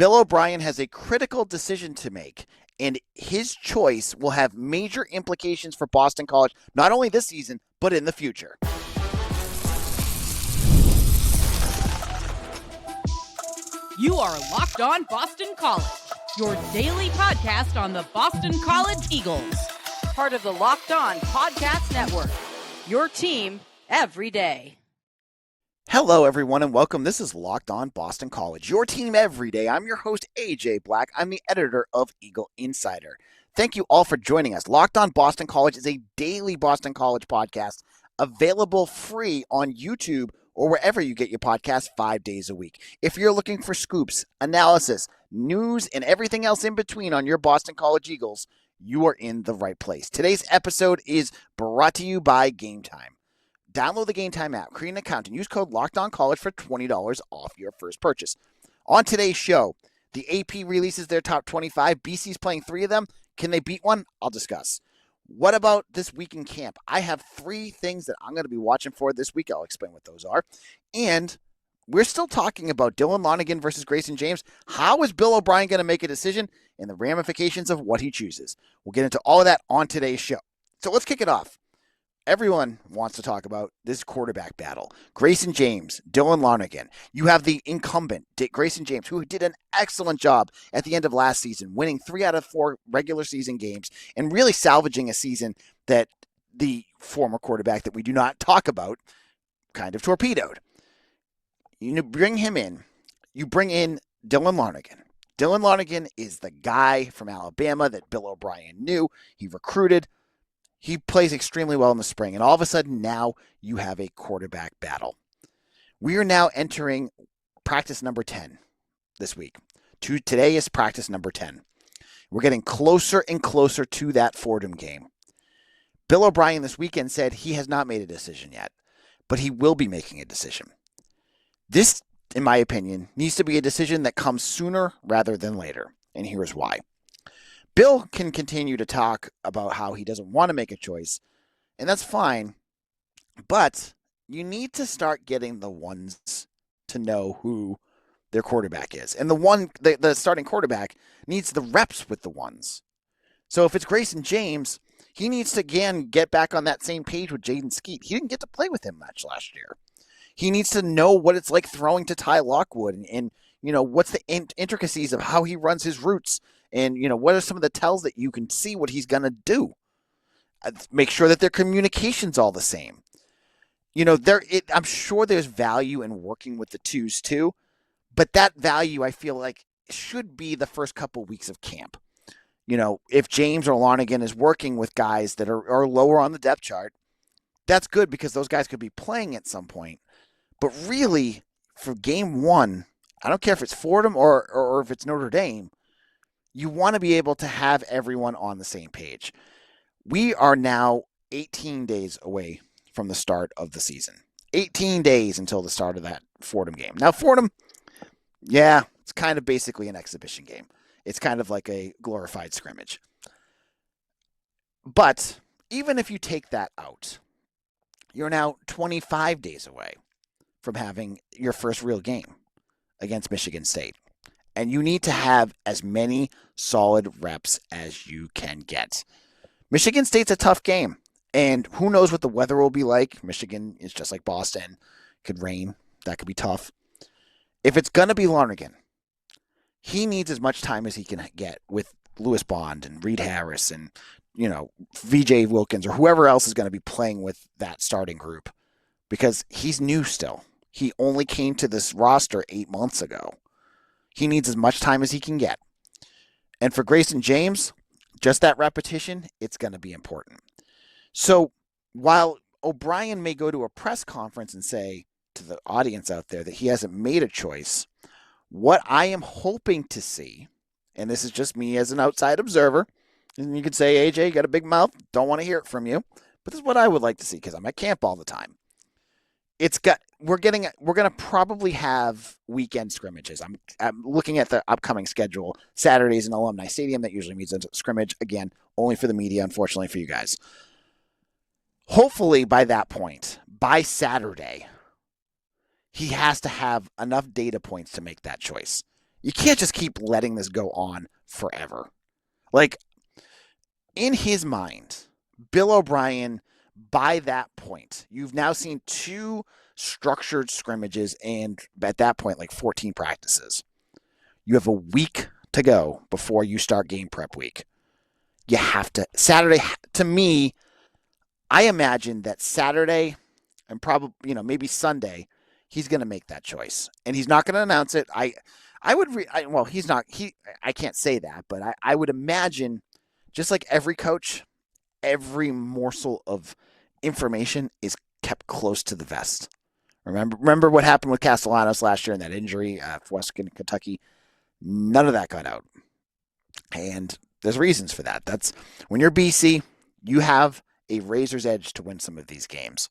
Bill O'Brien has a critical decision to make, and his choice will have major implications for Boston College, not only this season, but in the future. You are Locked On Boston College, your daily podcast on the Boston College Eagles. Part of the Locked On Podcast Network, your team every day. Hello, everyone, and welcome. This is Locked On Boston College, your team every day. I'm your host, AJ Black. I'm the editor of Eagle Insider. Thank you all for joining us. Locked On Boston College is a daily Boston College podcast available free on YouTube or wherever you get your podcasts 5 days a week. If you're looking for scoops, analysis, news, and everything else in between on your Boston College Eagles, you are in the right place. Today's episode is brought to you by Game Time. Download the Game Time app, create an account, and use code LOCKEDONCollege for $20 off your first purchase. On today's show, the AP releases their top 25. BC's playing 3 of them. Can they beat one? I'll discuss. What about this week in camp? I have 3 things that I'm going to be watching for this week. I'll explain what those are. And we're still talking about Dylan Lonergan versus Grayson James. How is Bill O'Brien going to make a decision and the ramifications of what he chooses? We'll get into all of that on today's show. So let's kick it off. Everyone wants to talk about this quarterback battle. Grayson James, Dylan Lonergan. You have the incumbent, Grayson James, who did an excellent job at the end of last season, winning 3 out of 4 regular season games and really salvaging a season that the former quarterback that we do not talk about kind of torpedoed. You bring him in. You bring in Dylan Lonergan. Dylan Lonergan is the guy from Alabama that Bill O'Brien knew. He recruited. He plays extremely well in the spring, and all of a sudden now you have a quarterback battle. We are now entering practice number 10 this week. Today is practice number 10. We're getting closer and closer to that Fordham game. Bill O'Brien this weekend said he has not made a decision yet, but he will be making a decision. This, in my opinion, needs to be a decision that comes sooner rather than later, and here's why. Bill can continue to talk about how he doesn't want to make a choice, and that's fine, but you need to start getting the ones to know who their quarterback is. And the starting quarterback needs the reps with the ones. So if it's Grayson James, he needs to, again, get back on that same page with Jaden Skeet. He didn't get to play with him much last year. He needs to know what it's like throwing to Ty Lockwood and what's the intricacies of how he runs his routes. And, what are some of the tells that you can see what he's going to do? Make sure that their communication's all the same. I'm sure there's value in working with the twos too, but that value I feel like should be the first couple weeks of camp. If James or Lonergan is working with guys that are lower on the depth chart, that's good because those guys could be playing at some point. But really, for game 1, I don't care if it's Fordham or if it's Notre Dame, you want to be able to have everyone on the same page. We are now 18 days away from the start of the season. 18 days until the start of that Fordham game. Now, Fordham, it's kind of basically an exhibition game. It's kind of like a glorified scrimmage. But even if you take that out, you're now 25 days away from having your first real game against Michigan State. And you need to have as many solid reps as you can get. Michigan State's a tough game. And who knows what the weather will be like. Michigan is just like Boston. It could rain. That could be tough. If it's going to be Lonergan, he needs as much time as he can get with Lewis Bond and Reed Harris and, VJ Wilkins or whoever else is going to be playing with that starting group. Because he's new still. He only came to this roster 8 months ago. He needs as much time as he can get. And for Grayson James, just that repetition, it's going to be important. So while O'Brien may go to a press conference and say to the audience out there that he hasn't made a choice, what I am hoping to see, and this is just me as an outside observer, and you could say, AJ, you got a big mouth, don't want to hear it from you, but this is what I would like to see because I'm at camp all the time. We're going to probably have weekend scrimmages. I'm looking at the upcoming schedule. Saturdays in Alumni Stadium. That usually means a scrimmage. Again, only for the media, unfortunately for you guys. Hopefully by that point, by Saturday, he has to have enough data points to make that choice. You can't just keep letting this go on forever. Like, in his mind, Bill O'Brien, by that point, you've now seen 2 structured scrimmages and at that point, like 14 practices. You have a week to go before you start game prep week. You have to, Saturday, to me, I imagine that Saturday and probably, maybe Sunday, he's going to make that choice. And he's not going to announce it. He's not, I can't say that, but I would imagine, just like every coach, every morsel of information is kept close to the vest. Remember what happened with Castellanos last year in that injury for Western Kentucky? None of that got out. And there's reasons for that. That's when you're BC, you have a razor's edge to win some of these games.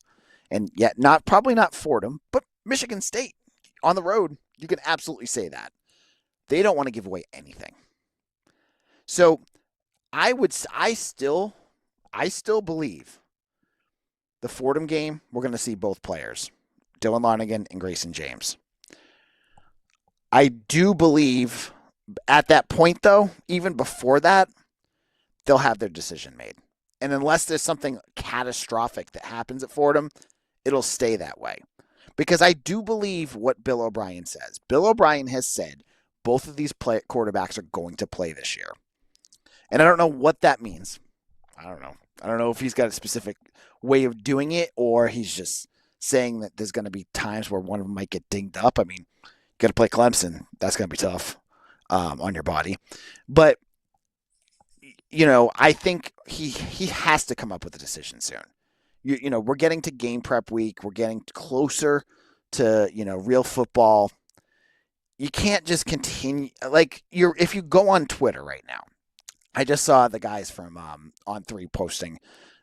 And yet probably not Fordham, but Michigan State on the road, you can absolutely say that. They don't want to give away anything. So I still believe the Fordham game, we're going to see both players, Dylan Lonergan and Grayson James. I do believe at that point, though, even before that, they'll have their decision made. And unless there's something catastrophic that happens at Fordham, it'll stay that way. Because I do believe what Bill O'Brien says. Bill O'Brien has said both of these quarterbacks are going to play this year. And I don't know what that means. I don't know. I don't know if he's got a specific way of doing it or he's just saying that there's going to be times where one of them might get dinged up. I mean, you got to play Clemson. That's going to be tough on your body. But, I think he has to come up with a decision soon. We're getting to game prep week. We're getting closer to, real football. You can't just continue. Like, if you go on Twitter right now, I just saw the guys from On3 posting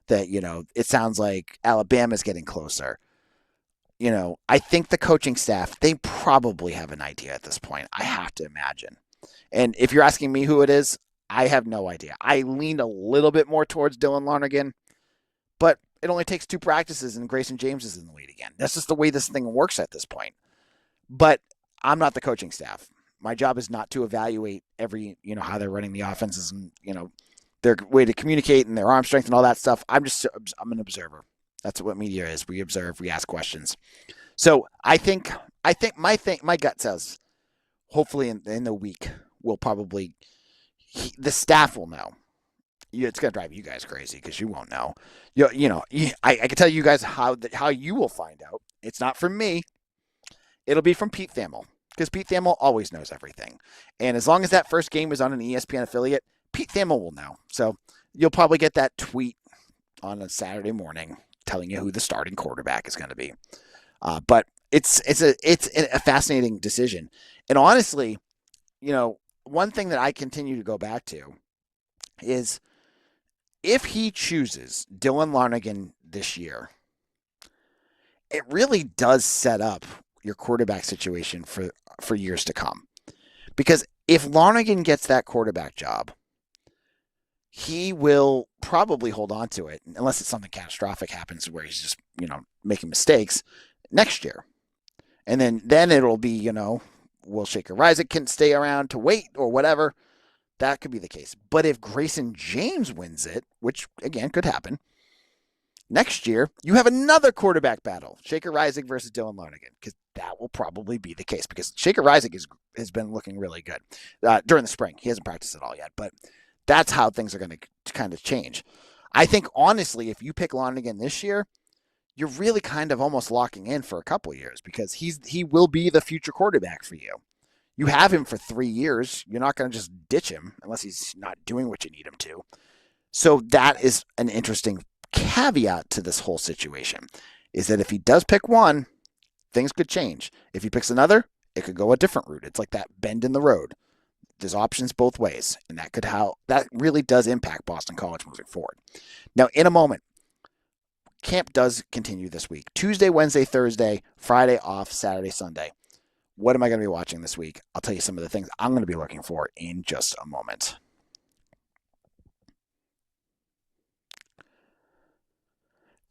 that, it sounds like Alabama's getting closer. I think the coaching staff, they probably have an idea at this point. I have to imagine. And if you're asking me who it is, I have no idea. I lean a little bit more towards Dylan Lonergan, but it only takes 2 practices and Grayson James is in the lead again. That's just the way this thing works at this point. But I'm not the coaching staff. My job is not to evaluate every, how they're running the offenses and, their way to communicate and their arm strength and all that stuff. I'm an observer. That's what media is. We observe, we ask questions. So I think my gut says, hopefully in the week, we'll probably, the staff will know. It's going to drive you guys crazy because you won't know. I can tell you guys how you will find out. It's not from me. It'll be from Pete Thamel because Pete Thamel always knows everything. And as long as that first game is on an ESPN affiliate, Pete Thamel will know. So you'll probably get that tweet on a Saturday morning telling you who the starting quarterback is going to be. But it's a fascinating decision. And honestly, one thing that I continue to go back to is if he chooses Dylan Lonergan this year, it really does set up your quarterback situation for years to come. Because if Lonergan gets that quarterback job, he will probably hold on to it unless it's something catastrophic happens where he's just, making mistakes next year. And then it'll be, will Shaker Isaac can stay around to wait or whatever. That could be the case. But if Grayson James wins it, which again could happen, next year you have another quarterback battle, Shaker Isaac versus Dylan Lonergan, because that will probably be the case because Shaker Isaac has been looking really good during the spring. He hasn't practiced at all yet, but that's how things are going to kind of change. I think, honestly, if you pick Lonergan this year, you're really kind of almost locking in for a couple of years because he will be the future quarterback for you. You have him for 3 years. You're not going to just ditch him unless he's not doing what you need him to. So that is an interesting caveat to this whole situation, is that if he does pick one, things could change. If he picks another, it could go a different route. It's like that bend in the road. There's options both ways, and that really does impact Boston College moving forward. Now, in a moment, camp does continue this week. Tuesday, Wednesday, Thursday, Friday off, Saturday, Sunday. What am I going to be watching this week? I'll tell you some of the things I'm going to be looking for in just a moment.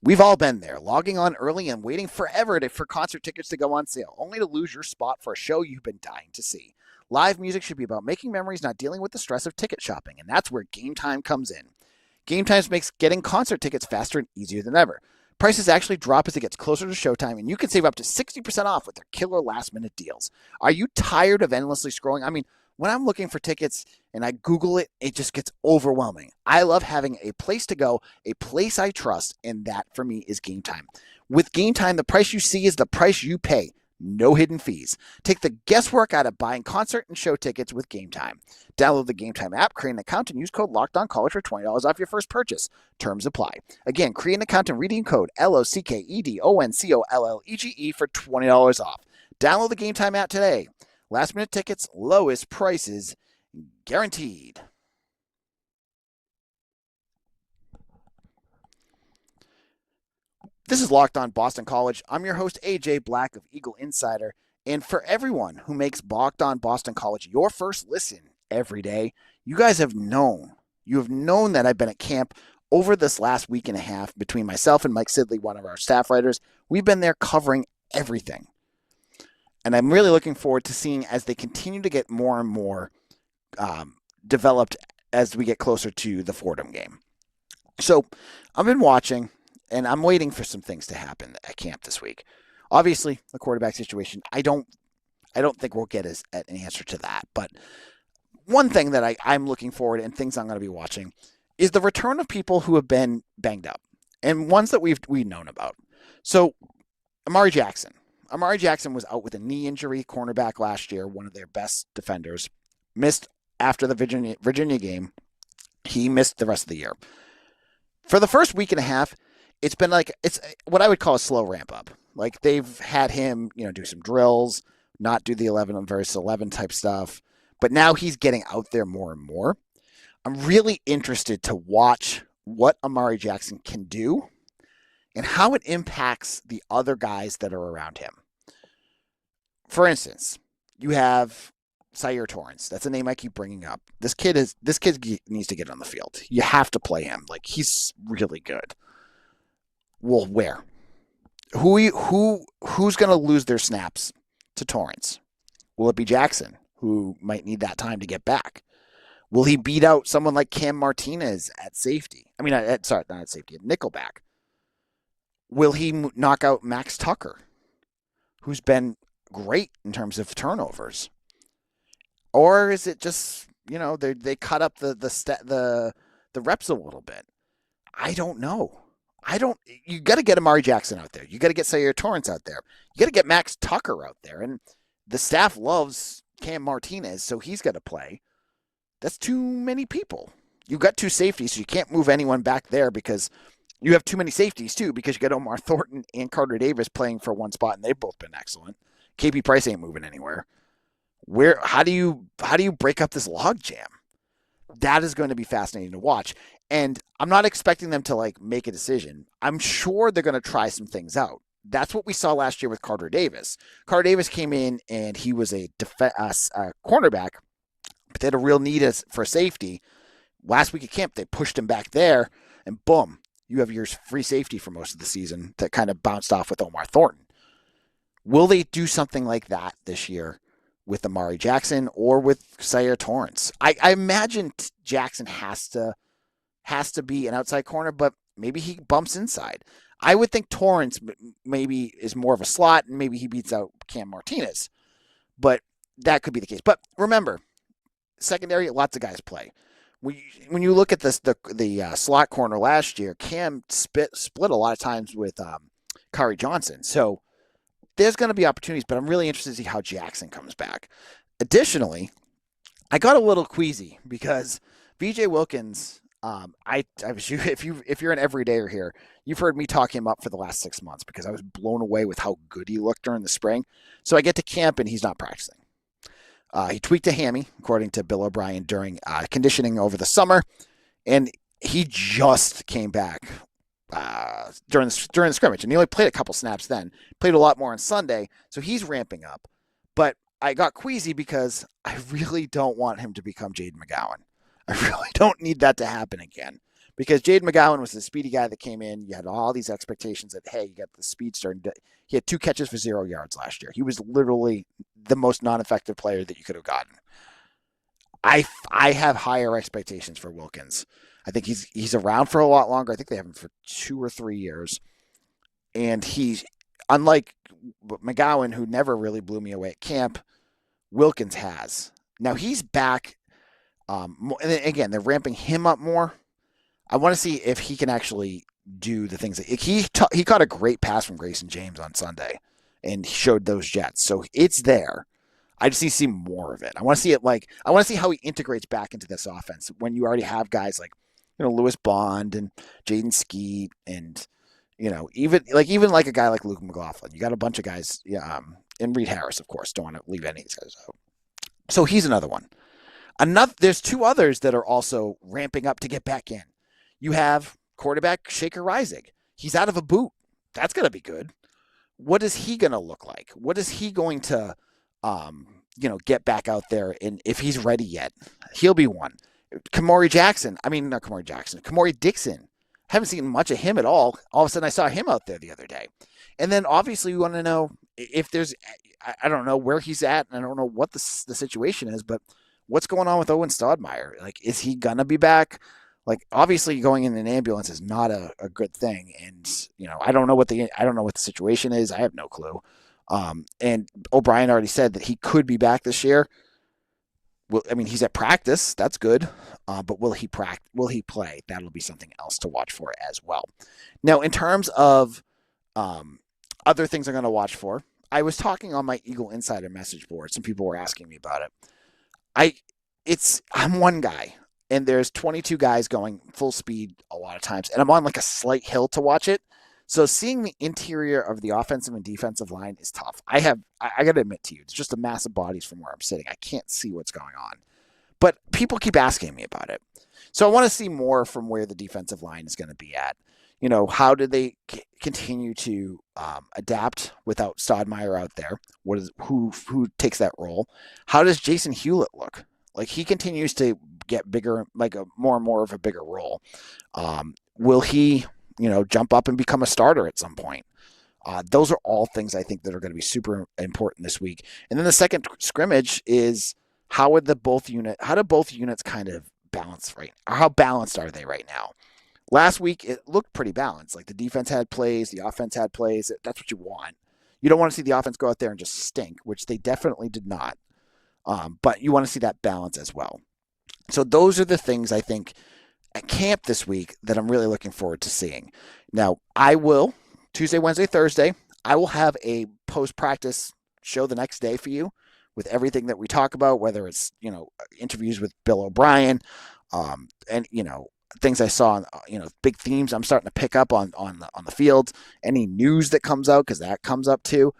We've all been there, logging on early and waiting forever for concert tickets to go on sale, only to lose your spot for a show you've been dying to see. Live music should be about making memories, not dealing with the stress of ticket shopping, and that's where Game Time comes in. Game Time makes getting concert tickets faster and easier than ever. Prices actually drop as it gets closer to showtime, and you can save up to 60% off with their killer last-minute deals. Are you tired of endlessly scrolling? I mean, when I'm looking for tickets and I Google it, it just gets overwhelming. I love having a place to go, a place I trust, and that for me is Game Time. With Game Time, the price you see is the price you pay. No hidden fees. Take the guesswork out of buying concert and show tickets with Game Time. Download the Game Time app, create an account, and use code LOCKEDONCollege for $20 off your first purchase. Terms apply. Again, create an account and redeem code LOCKEDONCOLLEGE for $20 off. Download the Game Time app today. Last minute tickets, lowest prices, guaranteed. This is Locked On Boston College. I'm your host, AJ Black of Eagle Insider. And for everyone who makes Locked On Boston College your first listen every day, you guys have known. You have known that I've been at camp over this last week and a half between myself and Mike Sidley, one of our staff writers. We've been there covering everything. And I'm really looking forward to seeing as they continue to get more and more developed as we get closer to the Fordham game. So I've been watching, and I'm waiting for some things to happen at camp this week. Obviously, the quarterback situation, I don't think we'll get an answer to that. But one thing that I'm looking forward to and things I'm going to be watching is the return of people who have been banged up and ones that we've known about. So Amari Jackson. Amari Jackson was out with a knee injury, cornerback last year, one of their best defenders. Missed after the Virginia game. He missed the rest of the year. For the first week and a half, it's been it's what I would call a slow ramp up. Like they've had him, do some drills, not do the 11 versus 11 type stuff. But now he's getting out there more and more. I'm really interested to watch what Amari Jackson can do and how it impacts the other guys that are around him. For instance, you have Zaire Torrance. That's a name I keep bringing up. This kid needs to get on the field. You have to play him. He's really good. Well, where? Who's going to lose their snaps to Torrance? Will it be Jackson, who might need that time to get back? Will he beat out someone like Cam Martinez at safety? Not at safety, at nickelback. Will he knock out Max Tucker, who's been great in terms of turnovers? Or is it just, they cut up the reps a little bit? I don't know. You got to get Amari Jackson out there. You got to get Zaire Torrance out there. You got to get Max Tucker out there. And the staff loves Cam Martinez, so he's got to play. That's too many people. You've got two safeties, so you can't move anyone back there because you have too many safeties, too, because you got Omar Thornton and Carter Davis playing for one spot, and they've both been excellent. KP Price ain't moving anywhere. How do you break up this log jam? That is going to be fascinating to watch. And I'm not expecting them to make a decision. I'm sure they're going to try some things out. That's what we saw last year with Carter Davis. Carter Davis came in and he was a cornerback, but they had a real need for safety. Last week at camp, they pushed him back there, and boom, you have your free safety for most of the season that kind of bounced off with Omar Thornton. Will they do something like that this year with Amari Jackson or with Zaire Torrance? I imagine Jackson has to be an outside corner, but maybe he bumps inside. I would think Torrance maybe is more of a slot, and maybe he beats out Cam Martinez. But that could be the case. But remember, secondary, lots of guys play. When you look at the slot corner last year, Cam split a lot of times with Kari Johnson. So there's going to be opportunities, but I'm really interested to see how Jackson comes back. Additionally, I got a little queasy because VJ Wilkins, if you're an everydayer here, you've heard me talk him up for the last 6 months because I was blown away with how good he looked during the spring. So I get to camp and he's not practicing. He tweaked a hammy, according to Bill O'Brien, during conditioning over the summer, and he just came back during the scrimmage, and he only played a couple snaps then. Played a lot more on Sunday, so he's ramping up. But I got queasy because I really don't want him to become Jaden McGowan. I really don't need that to happen again. because Jaden McGowan was the speedy guy that came in. You had all these expectations that, hey, you got the speedster. He had 2 catches for 0 yards last year. He was literally the most non-effective player that you could have gotten. I have higher expectations for Wilkins. I think he's around for a lot longer. I think they have him for 2 or 3 years. And he's, unlike McGowan, who never really blew me away at camp, Wilkins has. Now he's back. And again, they're ramping him up more. I want to see if he can actually do the things that he caught a great pass from Grayson James on Sunday and showed those jets. So it's there. I just need to see more of it. I want to see it I want to see how he integrates back into this offense when you already have guys like, Lewis Bond and Jaden Skeet and, even like a guy like Luke McLaughlin. You got a bunch of guys, and Reed Harris, of course. Don't want to leave any of these guys out. So he's another one. There's 2 others that are also ramping up to get back in. You have quarterback Shaker Reisig. He's out of a boot. That's going to be good. What is he going to look like? What is he going to, get back out there? And if he's ready yet, he'll be one. Kamari Dixon. Haven't seen much of him at all. All of a sudden, I saw him out there the other day. And then obviously we want to know if there's, I don't know where he's at, and I don't know what the situation is, but what's going on with Owen Stodmeyer? Like, is he going to be back? Like, obviously going in an ambulance is not a good thing. And, I don't know what the situation is. I have no clue. And O'Brien already said that he could be back this year. Well, he's at practice. That's good. But will he play? That'll be something else to watch for as well. Now, in terms of other things I'm going to watch for, I was talking on my Eagle Insider message board. Some people were asking me about it. I'm one guy, and there's 22 guys going full speed a lot of times, and I'm on like a slight hill to watch it. So seeing the interior of the offensive and defensive line is tough. I got to admit to you, it's just a mass of bodies from where I'm sitting. I can't see what's going on. But people keep asking me about it. So I want to see more from where the defensive line is going to be at. How do they continue to adapt without Stodmeyer out there? Who takes that role? How does Jason Hewlett look? Like, he continues to get bigger, like more and more of a bigger role. Will he jump up and become a starter at some point? Those are all things I think that are going to be super important this week. And then the second scrimmage is how do both units kind of balance how balanced are they right now? Last week, it looked pretty balanced. Like, the defense had plays, the offense had plays. That's what you want. You don't want to see the offense go out there and just stink, which they definitely did not. But you want to see that balance as well. So those are the things I think at camp this week that I'm really looking forward to seeing. Now, I will, Tuesday, Wednesday, Thursday, I will have a post-practice show the next day for you with everything that we talk about, whether it's, interviews with Bill O'Brien, and, things I saw, big themes I'm starting to pick up on the field, any news that comes out, because that comes up too.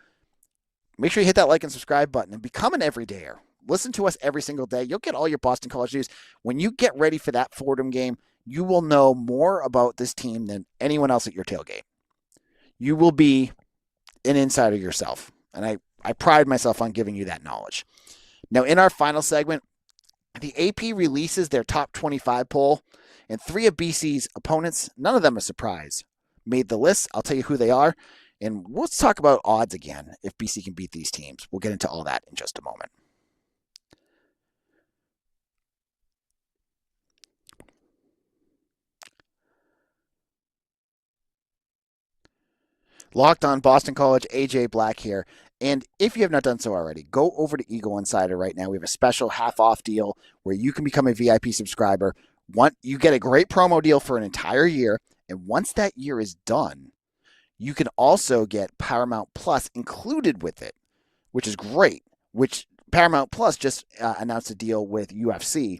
Make sure you hit that like and subscribe button and become an everydayer. Listen to us every single day. You'll get all your Boston College news. When you get ready for that Fordham game, you will know more about this team than anyone else at your tailgate. You will be an insider yourself, and I pride myself on giving you that knowledge. Now, in our final segment, the AP releases their top 25 poll, and 3 of BC's opponents, none of them a surprise, made the list. I'll tell you who they are, and let's talk about odds again if BC can beat these teams. We'll get into all that in just a moment. Locked on Boston College, AJ Black here. And if you have not done so already, go over to Eagle Insider right now. We have a special half-off deal where you can become a VIP subscriber. You get a great promo deal for an entire year, and once that year is done, you can also get Paramount Plus included with it, which is great. Which Paramount Plus just announced a deal with UFC,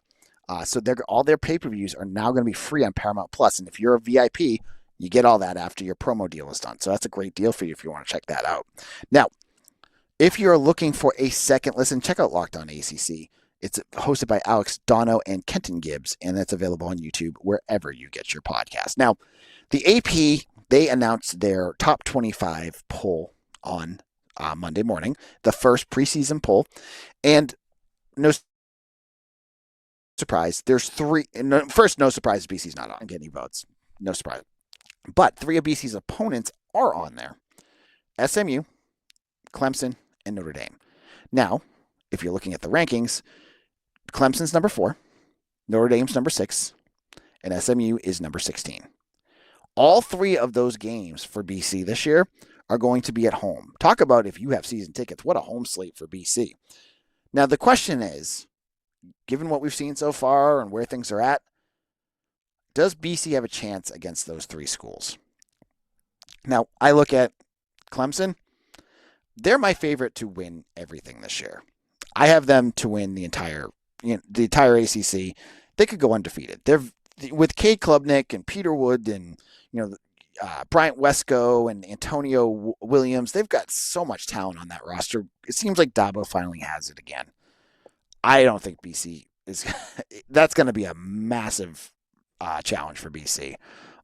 so all their pay-per-views are now going to be free on Paramount Plus. And if you're a VIP, you get all that after your promo deal is done. So that's a great deal for you if you want to check that out. Now, if you're looking for a second listen, check out Locked On ACC. It's hosted by Alex Dono and Kenton Gibbs, and that's available on YouTube wherever you get your podcast. Now, the AP, they announced their top 25 poll on Monday morning, the first preseason poll, and no surprise. There's three. First, no surprise. BC's not on getting votes. No surprise. But three of BC's opponents are on there: SMU, Clemson, and Notre Dame. Now, if you're looking at the rankings, Clemson's number 4, Notre Dame's number 6, and SMU is number 16. All three of those games for BC this year are going to be at home. Talk about if you have season tickets, what a home slate for BC. Now, the question is, given what we've seen so far and where things are at, does BC have a chance against those three schools? Now, I look at Clemson. They're my favorite to win everything this year. I have them to win the entire ACC. They could go undefeated. They're with Cade Klubnik and Peter Wood and Bryant Wesco and Antonio Williams. They've got so much talent on that roster. It seems like Dabo finally has it again. I don't think BC is. That's going to be a massive challenge for BC.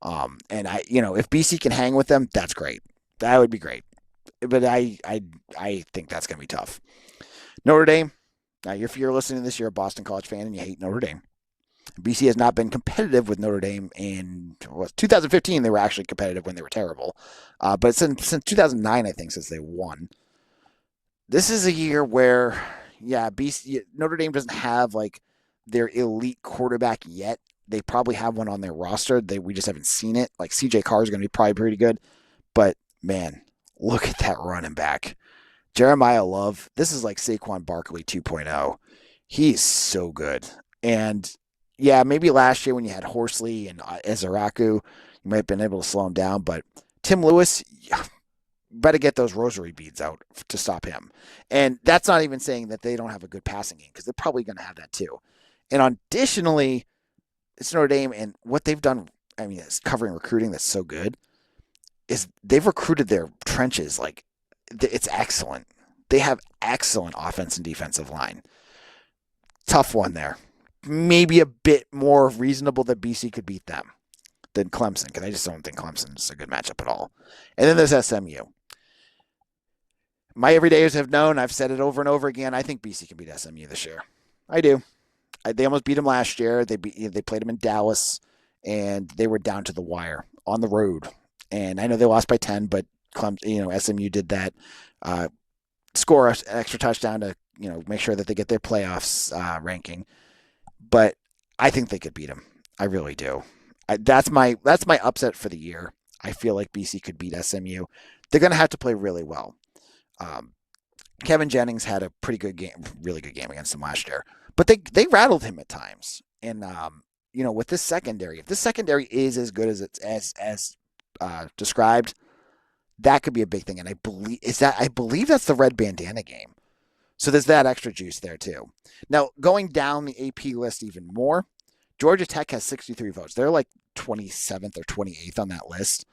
And if BC can hang with them, that's great. That would be great. But I think that's going to be tough. Notre Dame. Now, if you're listening to this, you're a Boston College fan and you hate Notre Dame. BC has not been competitive with Notre Dame in 2015. They were actually competitive when they were terrible. But since 2009, I think, since they won. This is a year where, Notre Dame doesn't have like their elite quarterback yet. They probably have one on their roster. We just haven't seen it. Like CJ Carr is going to be probably pretty good. But, man, look at that running back. Jeremiah Love, this is like Saquon Barkley 2.0. He's so good. And, maybe last year when you had Horsley and Ezeraku, you might have been able to slow him down. But Tim Lewis, better get those rosary beads out to stop him. And that's not even saying that they don't have a good passing game, because they're probably going to have that too. And additionally, it's Notre Dame, and what they've done, it's covering recruiting that's so good, is they've recruited their trenches like it's excellent. They have excellent offense and defensive line. Tough one there. Maybe a bit more reasonable that BC could beat them than Clemson, because I just don't think Clemson's a good matchup at all. And then there's SMU. My everydayers have known, I've said it over and over again, I think BC can beat SMU this year. I do. They almost beat them last year. They played them in Dallas, and they were down to the wire on the road. And I know they lost by 10, but SMU did that, score an extra touchdown to make sure that they get their playoffs ranking. But I think they could beat them. I really do. That's my upset for the year. I feel like BC could beat SMU. They're going to have to play really well. Kevin Jennings had a pretty good game, really good game against them last year, but they rattled him at times. And with this secondary, if this secondary is as good as it's as described, that could be a big thing. And I believe that's the red bandana game. So there's that extra juice there too. Now, going down the AP list even more, Georgia Tech has 63 votes. They're like 27th or 28th on that list.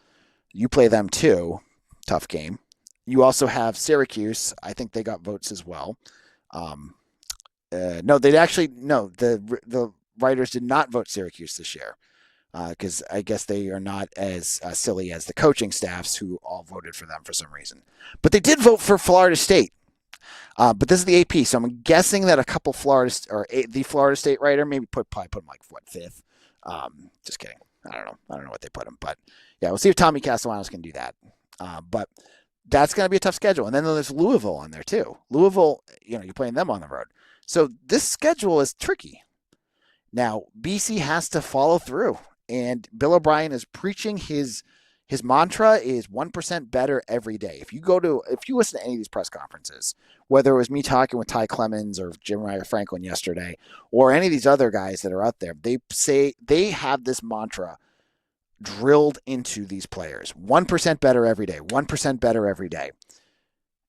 You play them too. Tough game. You also have Syracuse. I think they got votes as well. The writers did not vote Syracuse this year, because I guess they are not as silly as the coaching staffs who all voted for them for some reason. But they did vote for Florida State. But this is the AP, so I'm guessing that a couple the Florida State writer probably put him like fifth. Just kidding. I don't know what they put him, but we'll see if Tommy Castellanos can do that. But that's going to be a tough schedule. And then there's Louisville on there too. Louisville, you're playing them on the road. So this schedule is tricky. Now, BC has to follow through. And Bill O'Brien is preaching his mantra is 1% better every day. If you listen to any of these press conferences, whether it was me talking with Ty Clemens or Jeremiah Franklin yesterday, or any of these other guys that are out there, they say they have this mantra drilled into these players. 1% better every day. 1% better every day.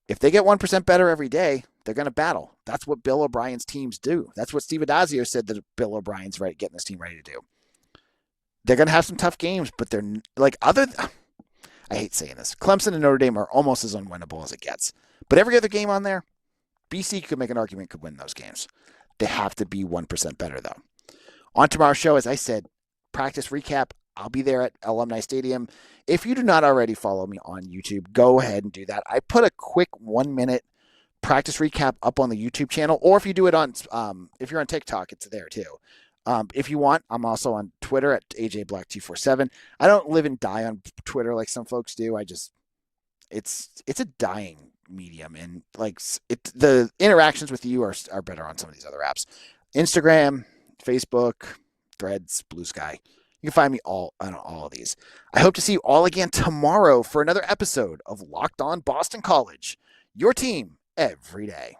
If they get 1% better every day, they're going to battle. That's what Bill O'Brien's teams do. That's what Steve Adazio said that Bill O'Brien's getting this team ready to do. They're going to have some tough games, but they're like I hate saying this. Clemson and Notre Dame are almost as unwinnable as it gets. But every other game on there, BC could make an argument could win those games. They have to be 1% better, though. On tomorrow's show, as I said, practice recap. I'll be there at Alumni Stadium. If you do not already follow me on YouTube, go ahead and do that. I put a quick 1-minute practice recap up on the YouTube channel, or if you do it on, if you're on TikTok, it's there too. If you want, I'm also on Twitter at AJBlack247. I don't live and die on Twitter like some folks do. It's a dying medium, and the interactions with you are better on some of these other apps. Instagram, Facebook, Threads, Blue Sky. You can find me all on all of these. I hope to see you all again tomorrow for another episode of Locked On Boston College, your team every day.